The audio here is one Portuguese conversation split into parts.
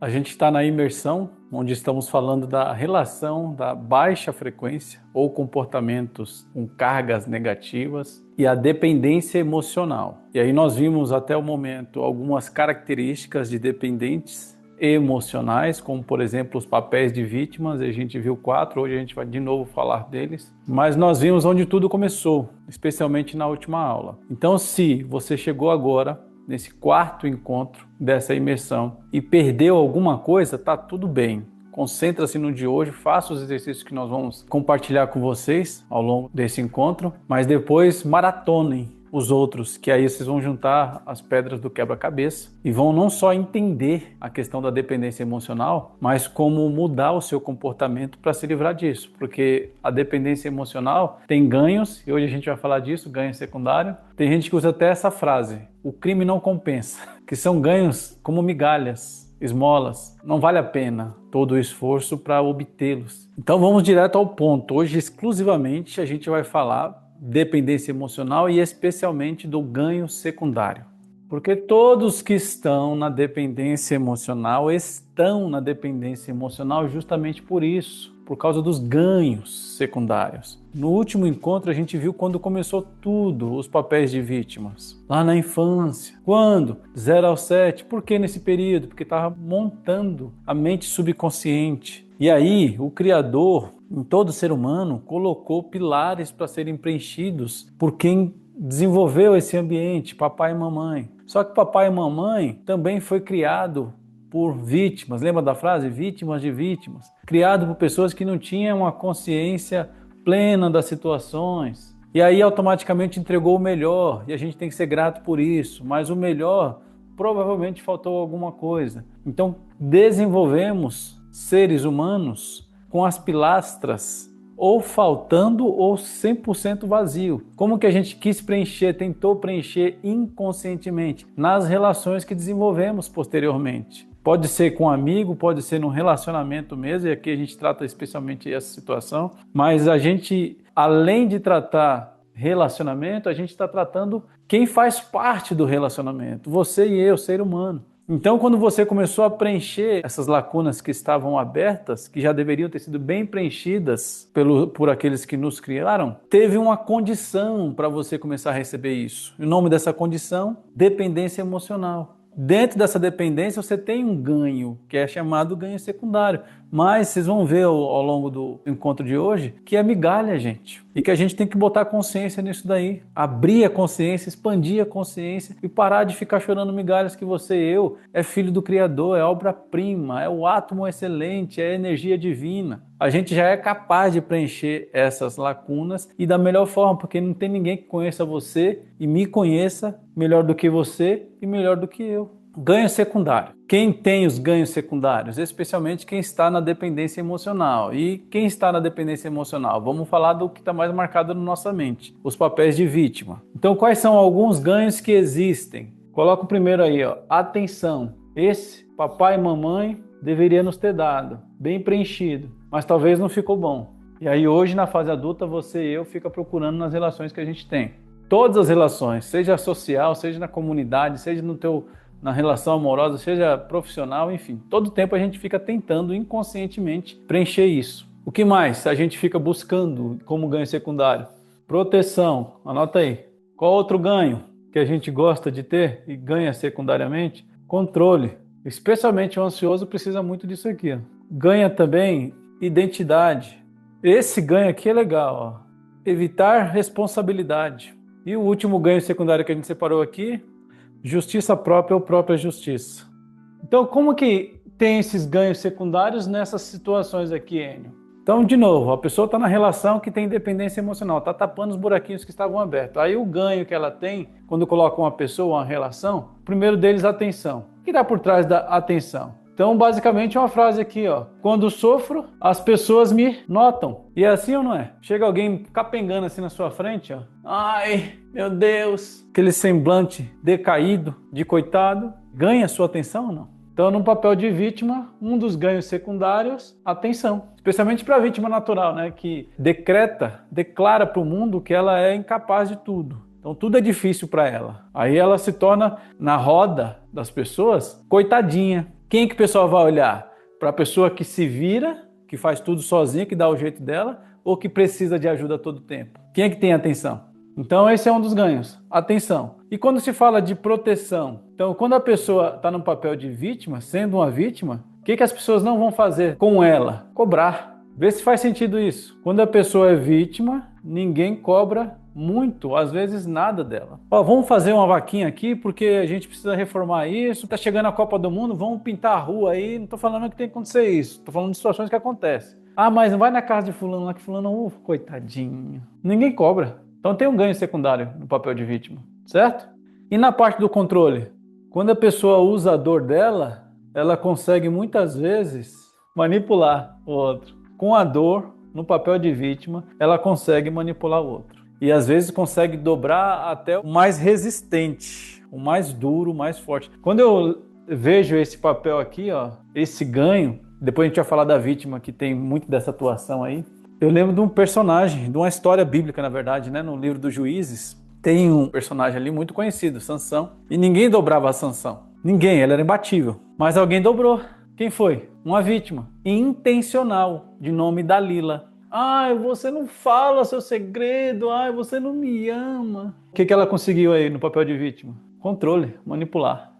A gente está na imersão, onde estamos falando da relação da baixa frequência ou comportamentos com cargas negativas e a dependência emocional. E aí nós vimos até o momento algumas características de dependentes emocionais, como por exemplo os papéis de vítimas, a gente viu 4, hoje a gente vai de novo falar deles, mas nós vimos onde tudo começou, especialmente na última aula. Então, se você chegou agora nesse quarto encontro dessa imersão e perdeu alguma coisa, tá tudo bem. Concentra-se no de hoje, faça os exercícios que nós vamos compartilhar com vocês ao longo desse encontro, mas depois maratonem os outros, que aí vocês vão juntar as pedras do quebra-cabeça e vão não só entender a questão da dependência emocional, mas como mudar o seu comportamento para se livrar disso, porque a dependência emocional tem ganhos, e hoje a gente vai falar disso, ganho secundário. Tem gente que usa até essa frase, o crime não compensa, que são ganhos como migalhas, esmolas, não vale a pena todo o esforço para obtê-los. Então vamos direto ao ponto, hoje exclusivamente a gente vai falar dependência emocional e especialmente do ganho secundário. Porque todos que estão na dependência emocional estão na dependência emocional justamente por isso, por causa dos ganhos secundários. No último encontro a gente viu quando começou tudo, os papéis de vítimas. Lá na infância. Quando? 0 ao 7. Por que nesse período? Porque estava montando a mente subconsciente. E aí o Criador, em todo ser humano, colocou pilares para serem preenchidos por quem desenvolveu esse ambiente, papai e mamãe. Só que papai e mamãe também foi criado por vítimas, lembra da frase? Vítimas de vítimas. Criado por pessoas que não tinham uma consciência plena das situações. E aí automaticamente entregou o melhor, e a gente tem que ser grato por isso, mas o melhor provavelmente faltou alguma coisa. Então desenvolvemos seres humanos com as pilastras ou faltando ou 100% vazio. Como que a gente quis preencher, tentou preencher inconscientemente nas relações que desenvolvemos posteriormente. Pode ser com um amigo, pode ser num relacionamento mesmo, e aqui a gente trata especialmente essa situação, mas a gente, além de tratar relacionamento, a gente está tratando quem faz parte do relacionamento, você e eu, ser humano. Então, quando você começou a preencher essas lacunas que estavam abertas, que já deveriam ter sido bem preenchidas por aqueles que nos criaram, teve uma condição para você começar a receber isso. O nome dessa condição? Dependência emocional. Dentro dessa dependência você tem um ganho, que é chamado ganho secundário. Mas vocês vão ver ao longo do encontro de hoje que é migalha, gente. E que a gente tem que botar consciência nisso daí. Abrir a consciência, expandir a consciência e parar de ficar chorando migalhas que você e eu é filho do Criador, é obra-prima, é o átomo excelente, é a energia divina. A gente já é capaz de preencher essas lacunas e da melhor forma, porque não tem ninguém que conheça você e me conheça melhor do que você e melhor do que eu. Ganho secundário. Quem tem os ganhos secundários? Especialmente quem está na dependência emocional. E quem está na dependência emocional? Vamos falar do que está mais marcado na nossa mente. Os papéis de vítima. Então, quais são alguns ganhos que existem? Coloca o primeiro aí, ó. Atenção. Esse, papai e mamãe deveria nos ter dado. Bem preenchido. Mas talvez não ficou bom. E aí hoje, na fase adulta, você e eu fica procurando nas relações que a gente tem. Todas as relações, seja social, seja na comunidade, seja na relação amorosa, seja profissional, enfim. Todo tempo a gente fica tentando inconscientemente preencher isso. O que mais a gente fica buscando como ganho secundário? Proteção, anota aí. Qual outro ganho que a gente gosta de ter e ganha secundariamente? Controle. Especialmente o ansioso precisa muito disso aqui. Ó. Ganha também identidade. Esse ganho aqui é legal. Ó. Evitar responsabilidade. E o último ganho secundário que a gente separou aqui, justiça própria ou própria justiça. Então, como que tem esses ganhos secundários nessas situações aqui, Enio? Então, de novo, a pessoa está na relação que tem dependência emocional, está tapando os buraquinhos que estavam abertos. Aí o ganho que ela tem, quando coloca uma pessoa, uma relação, o primeiro deles, atenção. O que dá por trás da atenção? Então, basicamente, é uma frase aqui, ó. Quando sofro, as pessoas me notam. E é assim ou não é? Chega alguém capengando assim na sua frente, ó. Ai, meu Deus. Aquele semblante decaído, de coitado. Ganha sua atenção ou não? Então, no papel de vítima, um dos ganhos secundários, atenção. Especialmente para a vítima natural, né? Que declara para o mundo que ela é incapaz de tudo. Então tudo é difícil para ela. Aí ela se torna, na roda das pessoas, coitadinha. Quem que o pessoal vai olhar? Para a pessoa que se vira, que faz tudo sozinha, que dá o jeito dela, ou que precisa de ajuda a todo tempo? Quem é que tem atenção? Então esse é um dos ganhos, atenção. E quando se fala de proteção, então quando a pessoa está no papel de vítima, sendo uma vítima, o que as pessoas não vão fazer com ela? Cobrar. Vê se faz sentido isso. Quando a pessoa é vítima, ninguém cobra muito, às vezes nada dela. Ó, vamos fazer uma vaquinha aqui porque a gente precisa reformar isso, tá chegando a Copa do Mundo, vamos pintar a rua aí, não tô falando que tem que acontecer isso, tô falando de situações que acontecem. Ah, mas não vai na casa de fulano lá que fulano, coitadinho. Ninguém cobra. Então tem um ganho secundário no papel de vítima, certo? E na parte do controle? Quando a pessoa usa a dor dela, ela consegue muitas vezes manipular o outro. Com a dor, no papel de vítima, ela consegue manipular o outro. E às vezes consegue dobrar até o mais resistente, o mais duro, o mais forte. Quando eu vejo esse papel aqui, ó, esse ganho, depois a gente vai falar da vítima, que tem muito dessa atuação aí, eu lembro de um personagem, de uma história bíblica, na verdade, né? No livro dos Juízes, tem um personagem ali muito conhecido, Sansão, e ninguém dobrava a Sansão. Ninguém, ele era imbatível. Mas alguém dobrou. Quem foi? Uma vítima intencional, de nome Dalila. Ai, você não fala seu segredo, ai, você não me ama. O que ela conseguiu aí no papel de vítima? Controle, manipular.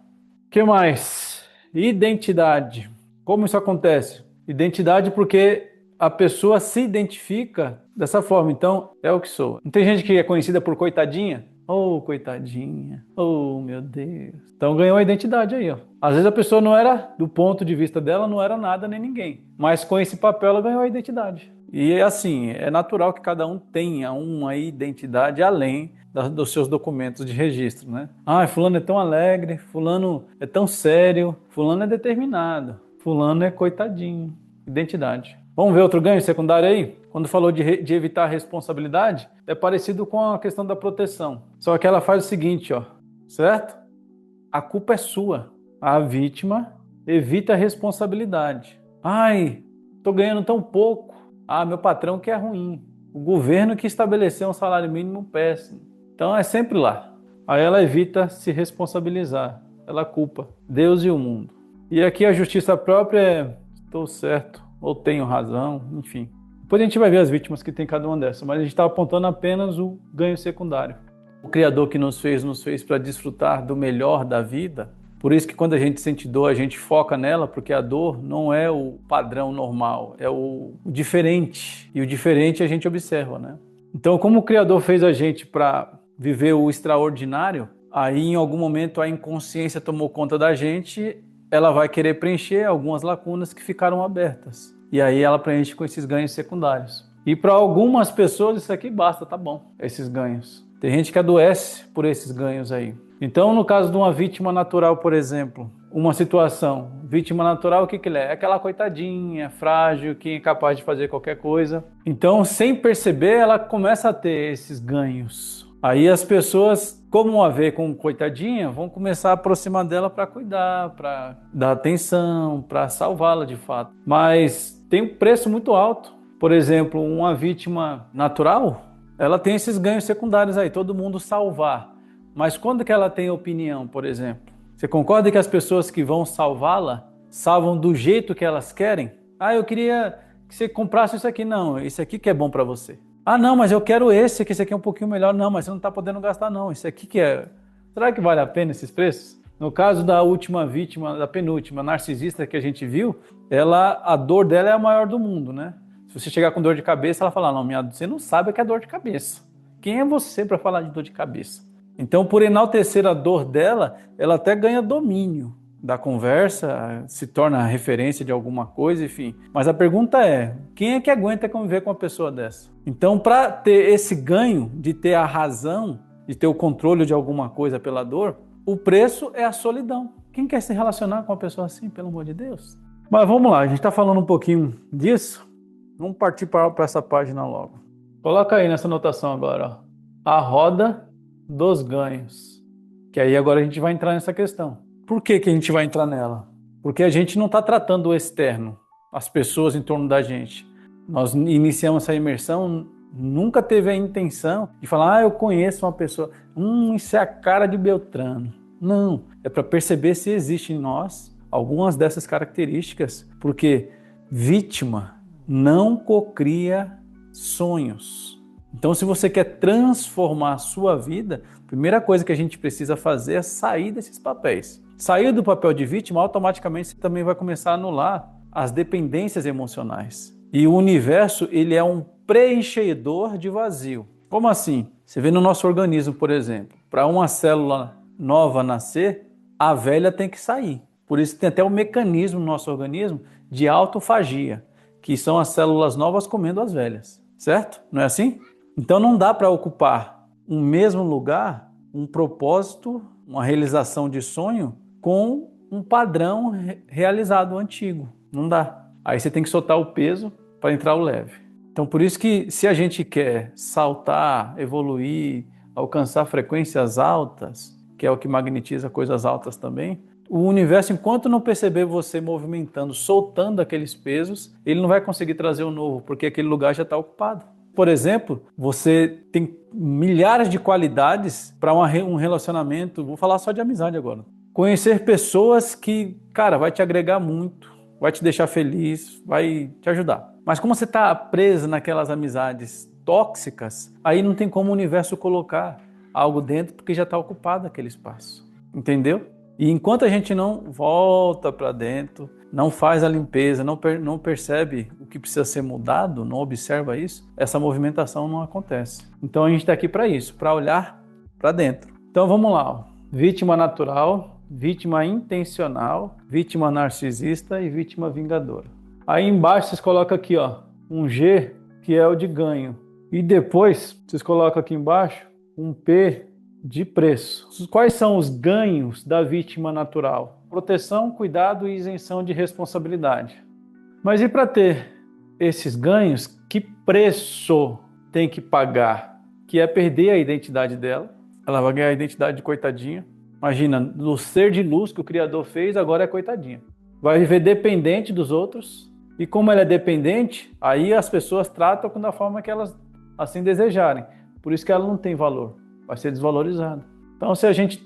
O que mais? Identidade. Como isso acontece? Identidade porque a pessoa se identifica dessa forma. Então, é o que sou. Não tem gente que é conhecida por coitadinha? Oh, coitadinha. Oh, meu Deus. Então ganhou a identidade aí, ó. Às vezes a pessoa não era, do ponto de vista dela, não era nada nem ninguém. Mas com esse papel ela ganhou a identidade. E assim, é natural que cada um tenha uma identidade além dos seus documentos de registro, né? Ah, fulano é tão alegre, fulano é tão sério, fulano é determinado, fulano é coitadinho. Identidade. Vamos ver outro ganho secundário aí? Quando falou de evitar a responsabilidade, é parecido com a questão da proteção. Só que ela faz o seguinte, ó, certo? A culpa é sua. A vítima evita a responsabilidade. Ai, tô ganhando tão pouco. Ah, meu patrão que é ruim. O governo que estabeleceu um salário mínimo péssimo. Então é sempre lá. Aí ela evita se responsabilizar. Ela culpa Deus e o mundo. E aqui a justiça própria é: estou certo, ou tenho razão, enfim. Depois a gente vai ver as vítimas que tem cada uma dessas, mas a gente está apontando apenas o ganho secundário. O Criador que nos fez para desfrutar do melhor da vida. Por isso que quando a gente sente dor, a gente foca nela, porque a dor não é o padrão normal, é o diferente. E o diferente a gente observa, né? Então, como o Criador fez a gente para viver o extraordinário, aí em algum momento a inconsciência tomou conta da gente, ela vai querer preencher algumas lacunas que ficaram abertas. E aí ela preenche com esses ganhos secundários. E para algumas pessoas isso aqui basta, tá bom, esses ganhos. Tem gente que adoece por esses ganhos aí. Então, no caso de uma vítima natural, por exemplo, uma situação, vítima natural, o que ele é? É aquela coitadinha, frágil, que é incapaz de fazer qualquer coisa. Então, sem perceber, ela começa a ter esses ganhos. Aí as pessoas, como a ver com coitadinha, vão começar a aproximar dela para cuidar, para dar atenção, para salvá-la de fato. Mas tem um preço muito alto. Por exemplo, uma vítima natural, ela tem esses ganhos secundários aí, todo mundo salvar. Mas quando que ela tem opinião, por exemplo? Você concorda que as pessoas que vão salvá-la salvam do jeito que elas querem? Ah, eu queria que você comprasse isso aqui. Não, isso aqui que é bom para você. Ah, não, mas eu quero esse, que esse aqui é um pouquinho melhor. Não, mas você não está podendo gastar, não. Isso aqui que é... Será que vale a pena esses preços? No caso da última vítima, da penúltima, narcisista que a gente viu, a dor dela é a maior do mundo, né? Se você chegar com dor de cabeça, ela fala, não, você não sabe o que é dor de cabeça. Quem é você para falar de dor de cabeça? Então, por enaltecer a dor dela, ela até ganha domínio da conversa, se torna referência de alguma coisa, enfim. Mas a pergunta é, quem é que aguenta conviver com uma pessoa dessa? Então, para ter esse ganho de ter a razão, de ter o controle de alguma coisa pela dor, o preço é a solidão. Quem quer se relacionar com uma pessoa assim, pelo amor de Deus? Mas vamos lá, a gente está falando um pouquinho disso. Vamos partir para essa página logo. Coloca aí nessa anotação agora, ó. A roda dos ganhos. Que aí agora a gente vai entrar nessa questão. Por que a gente vai entrar nela? Porque a gente não está tratando o externo, as pessoas em torno da gente. Nós iniciamos essa imersão, nunca teve a intenção de falar, eu conheço uma pessoa, isso é a cara de Beltrano. Não, é para perceber se existe em nós algumas dessas características, porque vítima não cocria sonhos. Então, se você quer transformar a sua vida, a primeira coisa que a gente precisa fazer é sair desses papéis. Sair do papel de vítima, automaticamente você também vai começar a anular as dependências emocionais. E o universo, ele é um preenchedor de vazio. Como assim? Você vê no nosso organismo, por exemplo, para uma célula nova nascer, a velha tem que sair. Por isso tem até um mecanismo no nosso organismo de autofagia, que são as células novas comendo as velhas, certo? Não é assim? Então não dá para ocupar um mesmo lugar, um propósito, uma realização de sonho com um padrão realizado antigo. Não dá. Aí você tem que soltar o peso para entrar o leve. Então por isso que se a gente quer saltar, evoluir, alcançar frequências altas, que é o que magnetiza coisas altas também, o universo, enquanto não perceber você movimentando, soltando aqueles pesos, ele não vai conseguir trazer o novo, porque aquele lugar já está ocupado. Por exemplo, você tem milhares de qualidades para um relacionamento, vou falar só de amizade agora. Conhecer pessoas que, cara, vai te agregar muito, vai te deixar feliz, vai te ajudar. Mas como você está preso naquelas amizades tóxicas, aí não tem como o universo colocar algo dentro, porque já está ocupado aquele espaço. Entendeu? E enquanto a gente não volta para dentro, não faz a limpeza, não percebe o que precisa ser mudado, não observa isso, essa movimentação não acontece. Então a gente está aqui para isso, para olhar para dentro. Então vamos lá, ó. Vítima natural, vítima intencional, vítima narcisista e vítima vingadora. Aí embaixo vocês colocam aqui, ó, um G, que é o de ganho. E depois vocês colocam aqui embaixo um P de preço. Quais são os ganhos da vítima natural? Proteção, cuidado e isenção de responsabilidade. Mas e para ter esses ganhos, que preço tem que pagar? Que é perder a identidade dela. Ela vai ganhar a identidade de coitadinha. Imagina, do ser de luz que o Criador fez, agora é coitadinha. Vai viver dependente dos outros. E como ela é dependente, aí as pessoas tratam da forma que elas assim desejarem. Por isso que ela não tem valor. Vai ser desvalorizada. Então, se a gente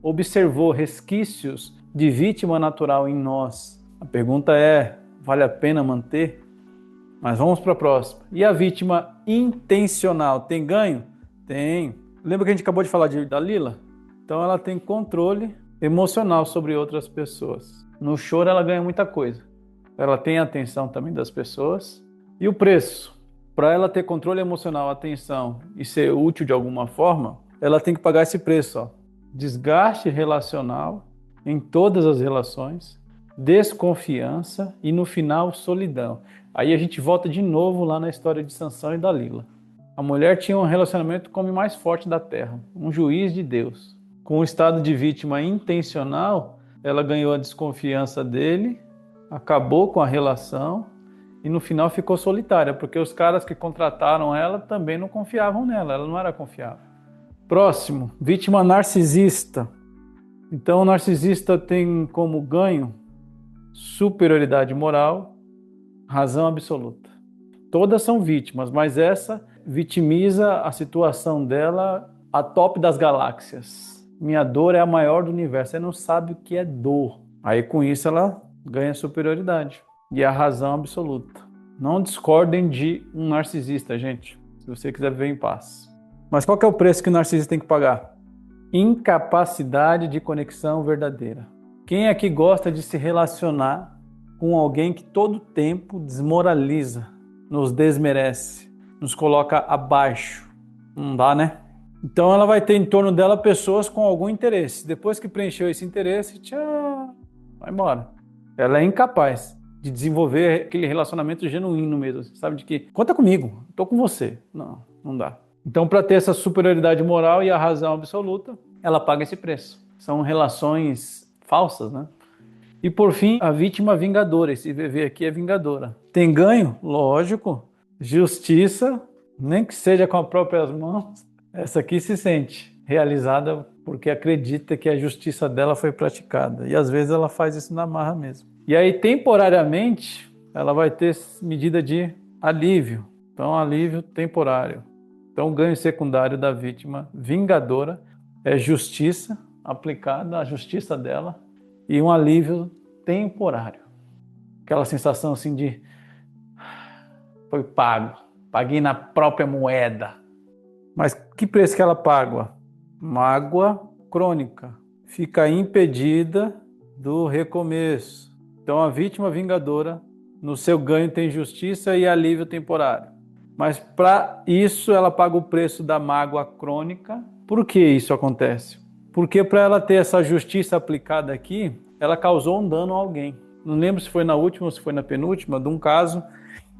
observou resquícios de vítima natural em nós, a pergunta é, vale a pena manter? Mas vamos para a próxima. E a vítima intencional, tem ganho? Tem. Lembra que a gente acabou de falar da Lila? Então, ela tem controle emocional sobre outras pessoas. No choro, ela ganha muita coisa. Ela tem a atenção também das pessoas. E o preço? Para ela ter controle emocional, atenção e ser útil de alguma forma, ela tem que pagar esse preço. Ó. Desgaste relacional em todas as relações, desconfiança e, no final, solidão. Aí a gente volta de novo lá na história de Sansão e Dalila. A mulher tinha um relacionamento com o homem mais forte da terra, um juiz de Deus. Com o estado de vítima intencional, ela ganhou a desconfiança dele, acabou com a relação, e no final ficou solitária, porque os caras que contrataram ela também não confiavam nela, ela não era confiável. Próximo, vítima narcisista. Então o narcisista tem como ganho superioridade moral, razão absoluta. Todas são vítimas, mas essa vitimiza a situação dela a top das galáxias. Minha dor é a maior do universo, você não sabe o que é dor. Aí com isso ela ganha superioridade e a razão absoluta. Não discordem de um narcisista, gente, se você quiser viver em paz. Mas qual que é o preço que o narcisista tem que pagar? Incapacidade de conexão verdadeira. Quem aqui gosta de se relacionar com alguém que todo tempo desmoraliza, nos desmerece, nos coloca abaixo? Não dá, né? Então ela vai ter em torno dela pessoas com algum interesse. Depois que preencheu esse interesse, tchau, vai embora. Ela é incapaz de desenvolver aquele relacionamento genuíno mesmo, sabe? De que, conta comigo, estou com você. Não, não dá. Então, para ter essa superioridade moral e a razão absoluta, ela paga esse preço. São relações falsas, né? E por fim, a vítima vingadora. Esse VV aqui é vingadora. Tem ganho? Lógico. Justiça, nem que seja com as próprias mãos. Essa aqui se sente realizada porque acredita que a justiça dela foi praticada. E às vezes ela faz isso na marra mesmo. E aí, temporariamente, ela vai ter medida de alívio. Então, alívio temporário. Então, o ganho secundário da vítima vingadora é justiça aplicada à justiça dela e um alívio temporário. Aquela sensação assim de foi pago, paguei na própria moeda. Mas que preço que ela paga? Mágoa crônica. Fica impedida do recomeço. Então a vítima vingadora, no seu ganho tem justiça e alívio temporário. Mas para isso ela paga o preço da mágoa crônica. Por que isso acontece? Porque para ela ter essa justiça aplicada aqui, ela causou um dano a alguém. Não lembro se foi na última ou se foi na penúltima, de um caso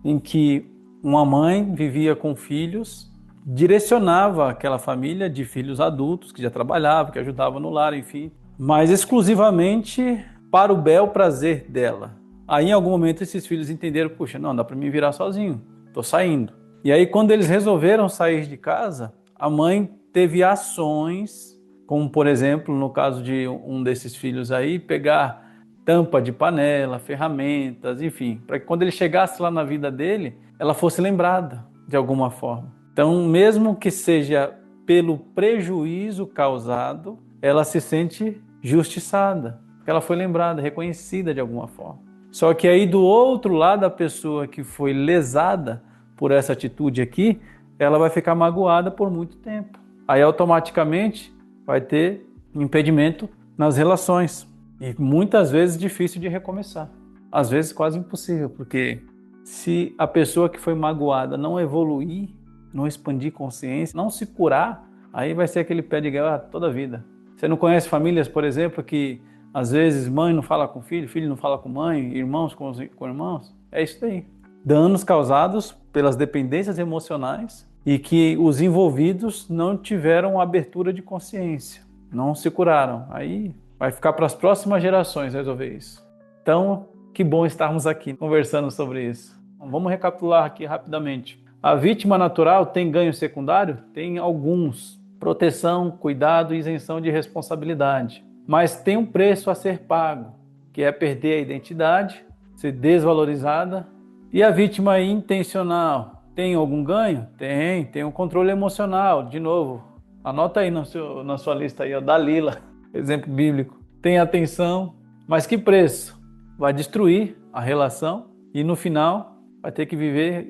em que uma mãe vivia com filhos, direcionava aquela família de filhos adultos que já trabalhavam, que ajudavam no lar, enfim, mas exclusivamente para o bel prazer dela. Aí em algum momento esses filhos entenderam, puxa, não, dá para me virar sozinho, estou saindo. E aí quando eles resolveram sair de casa, a mãe teve ações, como por exemplo, no caso de um desses filhos aí, pegar tampa de panela, ferramentas, enfim, para que quando ele chegasse lá na vida dele, ela fosse lembrada de alguma forma. Então, mesmo que seja pelo prejuízo causado, ela se sente justiçada, porque ela foi lembrada, reconhecida de alguma forma. Só que aí do outro lado, a pessoa que foi lesada por essa atitude aqui, ela vai ficar magoada por muito tempo. Aí automaticamente vai ter impedimento nas relações. E muitas vezes difícil de recomeçar. Às vezes quase impossível, porque se a pessoa que foi magoada não evoluir, não expandir consciência, não se curar, aí vai ser aquele pé de guerra toda a vida. Você não conhece famílias, por exemplo, que às vezes mãe não fala com filho, filho não fala com mãe, irmãos com irmãos? É isso aí. Danos causados pelas dependências emocionais e que os envolvidos não tiveram abertura de consciência, não se curaram. Aí vai ficar para as próximas gerações resolver isso. Então, que bom estarmos aqui conversando sobre isso. Vamos recapitular aqui rapidamente. A vítima natural tem ganho secundário? Tem alguns. Proteção, cuidado e isenção de responsabilidade. Mas tem um preço a ser pago, que é perder a identidade, ser desvalorizada. E a vítima intencional tem algum ganho? Tem um controle emocional. De novo, anota aí na sua lista aí, ó, Dalila, exemplo bíblico. Tem atenção, mas que preço? Vai destruir a relação e no final vai ter que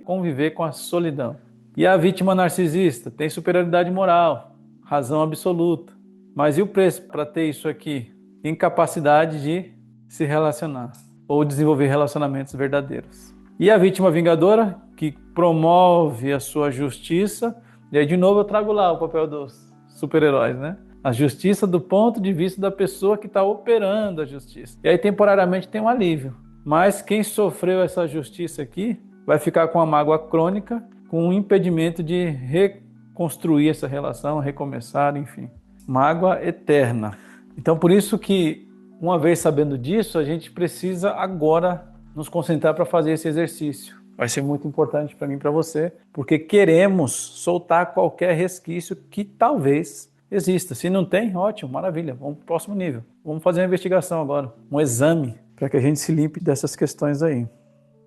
conviver com a solidão. E a vítima narcisista tem superioridade moral, razão absoluta. Mas e o preço para ter isso aqui? Incapacidade de se relacionar ou desenvolver relacionamentos verdadeiros. E a vítima vingadora, que promove a sua justiça, e aí de novo eu trago lá o papel dos super-heróis, né? A justiça do ponto de vista da pessoa que está operando a justiça. E aí temporariamente tem um alívio. Mas quem sofreu essa justiça aqui vai ficar com a mágoa crônica, com um impedimento de reconstruir essa relação, recomeçar, enfim. Mágoa eterna. Então por isso que, uma vez sabendo disso, a gente precisa agora nos concentrar para fazer esse exercício. Vai ser muito importante para mim e para você, porque queremos soltar qualquer resquício que talvez exista. Se não tem, ótimo, maravilha, vamos para o próximo nível. Vamos fazer uma investigação agora, um exame, para que a gente se limpe dessas questões aí.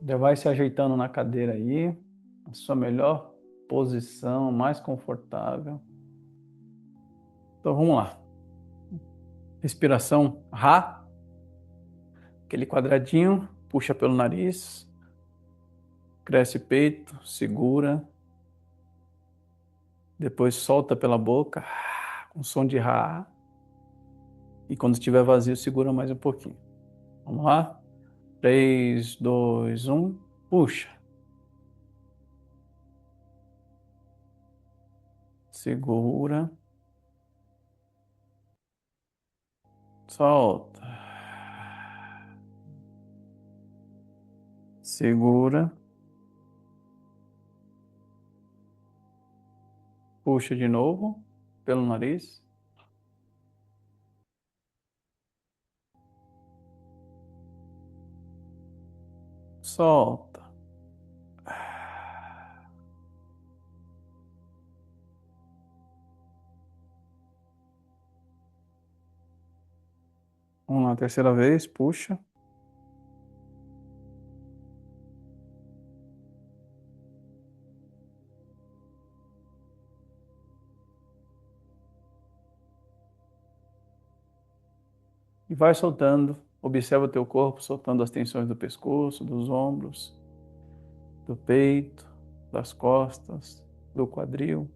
Já vai se ajeitando na cadeira aí, a sua melhor posição, mais confortável. Então vamos lá. Respiração Ra, aquele quadradinho, puxa pelo nariz, cresce peito, segura, depois solta pela boca, com som de Ra, e quando estiver vazio, segura mais um pouquinho. Vamos lá? 3, 2, 1, puxa. Segura. Solta. Segura. Puxa de novo pelo nariz. Solta. Vamos lá, terceira vez, puxa. E vai soltando Observa o teu corpo soltando as tensões do pescoço, dos ombros, do peito, das costas, do quadril.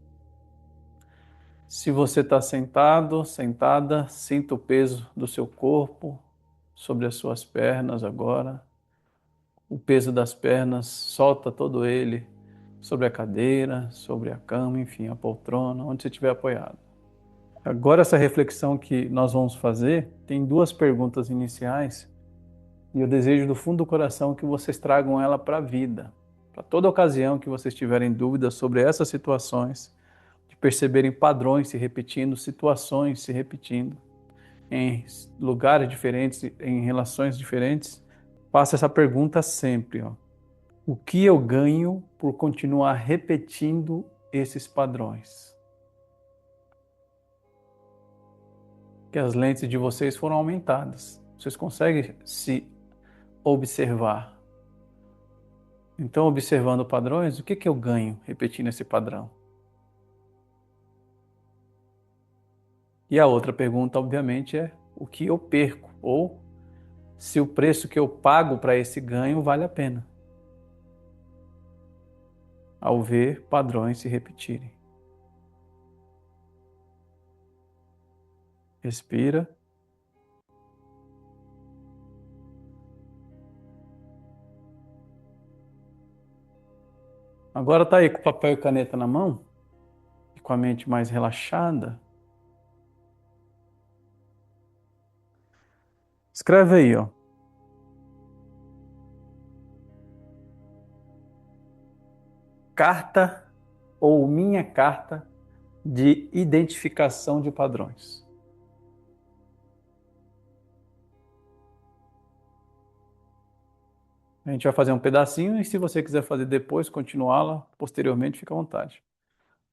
Se você está sentado, sentada, sinta o peso do seu corpo sobre as suas pernas agora. O peso das pernas, solta todo ele sobre a cadeira, sobre a cama, enfim, a poltrona, onde você estiver apoiado. Agora, essa reflexão que nós vamos fazer tem duas perguntas iniciais e eu desejo do fundo do coração que vocês tragam ela para a vida, para toda ocasião que vocês tiverem dúvidas sobre essas situações, de perceberem padrões se repetindo, situações se repetindo em lugares diferentes, em relações diferentes. Faça essa pergunta sempre, ó. O que eu ganho por continuar repetindo esses padrões? Que as lentes de vocês foram aumentadas. Vocês conseguem se observar. Então, observando padrões, o que eu ganho repetindo esse padrão? E a outra pergunta, obviamente, é o que eu perco? Ou se o preço que eu pago para esse ganho vale a pena, ao ver padrões se repetirem. Respira. Agora tá aí com papel e caneta na mão, e com a mente mais relaxada. Escreve aí, ó. Carta ou minha carta de identificação de padrões. A gente vai fazer um pedacinho e se você quiser fazer depois, continuá-la, posteriormente, fica à vontade.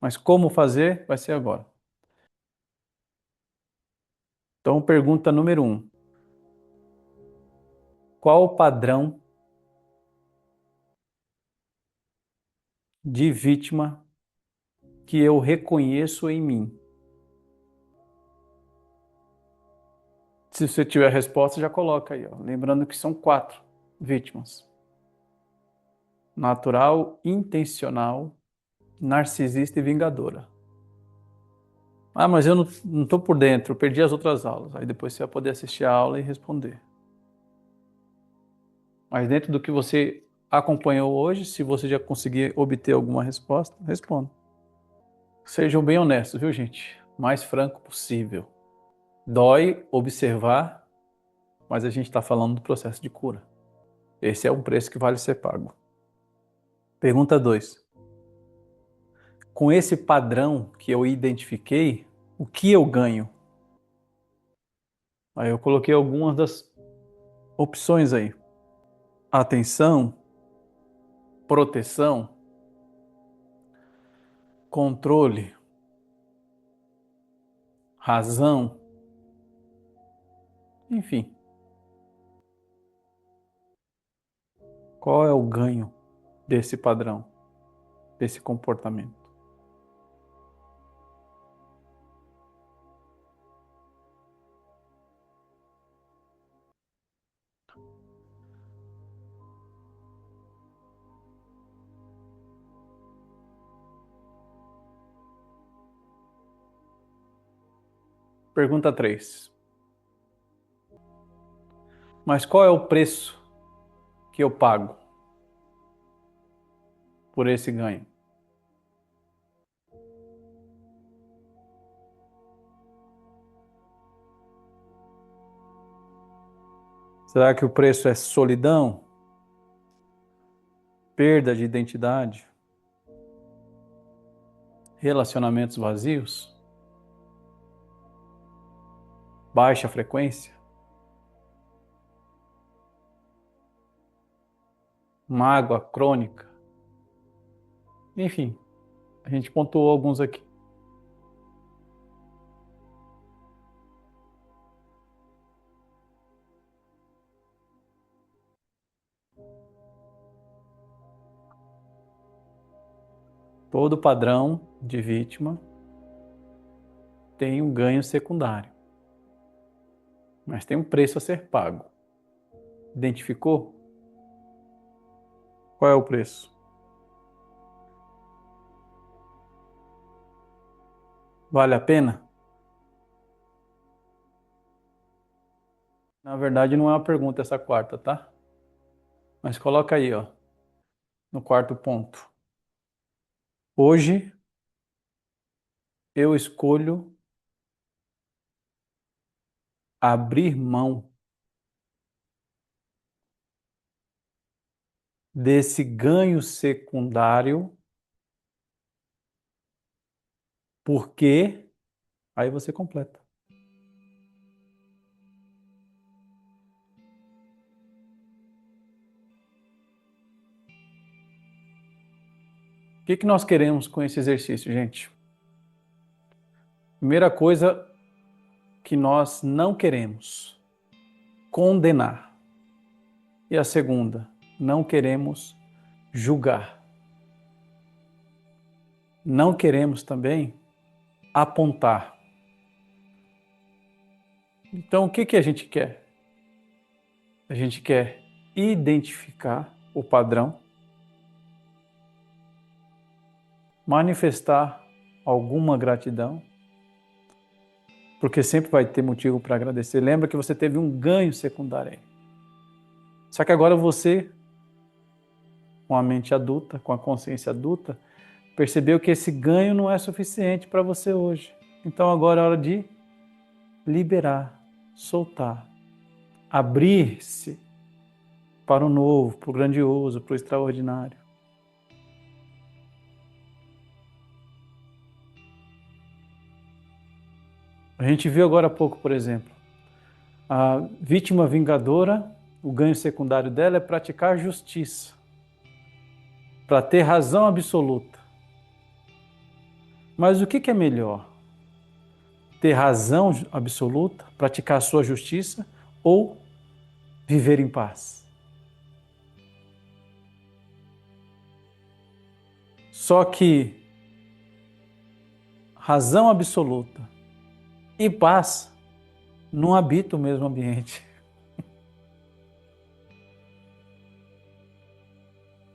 Mas como fazer, vai ser agora. Então, pergunta número 1. Qual o padrão de vítima que eu reconheço em mim? Se você tiver a resposta, já coloca aí, ó. Lembrando que são 4 vítimas: natural, intencional, narcisista e vingadora. Ah, mas eu não estou por dentro, eu perdi as outras aulas. Aí depois você vai poder assistir a aula e responder. Mas dentro do que você acompanhou hoje, se você já conseguir obter alguma resposta, responda. Sejam bem honestos, viu, gente? Mais franco possível. Dói observar, mas a gente está falando do processo de cura. Esse é um preço que vale ser pago. Pergunta 2. Com esse padrão que eu identifiquei, o que eu ganho? Aí eu coloquei algumas das opções aí. Atenção, proteção, controle, razão, enfim. Qual é o ganho desse padrão, desse comportamento? Pergunta 3. Mas qual é o preço que eu pago por esse ganho? Será que o preço é solidão? Perda de identidade? Relacionamentos vazios? Baixa frequência? Mágoa crônica? Enfim, a gente pontuou alguns aqui. Todo padrão de vítima tem um ganho secundário, mas tem um preço a ser pago. Identificou? Qual é o preço? Vale a pena? Na verdade, não é uma pergunta essa quarta, tá? Mas coloca aí, ó, no quarto ponto. Hoje eu escolho abrir mão desse ganho secundário, porque aí você completa. O que nós queremos com esse exercício, gente? Primeira coisa que nós não queremos: condenar. E a segunda, não queremos julgar. Não queremos também apontar. Então, o que a gente quer? A gente quer identificar o padrão, manifestar alguma gratidão, porque sempre vai ter motivo para agradecer. Lembra que você teve um ganho secundário aí. Só que agora você, com a mente adulta, com a consciência adulta, percebeu que esse ganho não é suficiente para você hoje. Então agora é hora de liberar, soltar, abrir-se para o novo, para o grandioso, para o extraordinário. A gente viu agora há pouco, por exemplo, a vítima vingadora, o ganho secundário dela é praticar justiça, para ter razão absoluta. Mas o que é melhor? Ter razão absoluta, praticar a sua justiça ou viver em paz? Só que razão absoluta e paz não habitam o mesmo ambiente.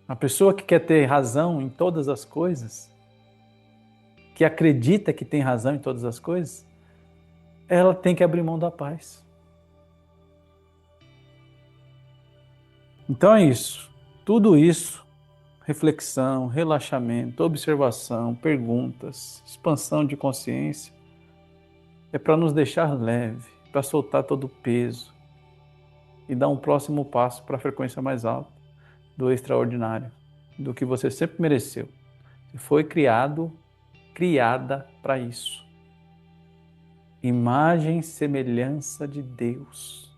A pessoa que quer ter razão em todas as coisas, que acredita que tem razão em todas as coisas, ela tem que abrir mão da paz. Então é isso. Tudo isso, reflexão, relaxamento, observação, perguntas, expansão de consciência, é para nos deixar leve, para soltar todo o peso e dar um próximo passo para a frequência mais alta do extraordinário, do que você sempre mereceu. Você foi criada para isso. Imagem e semelhança de Deus.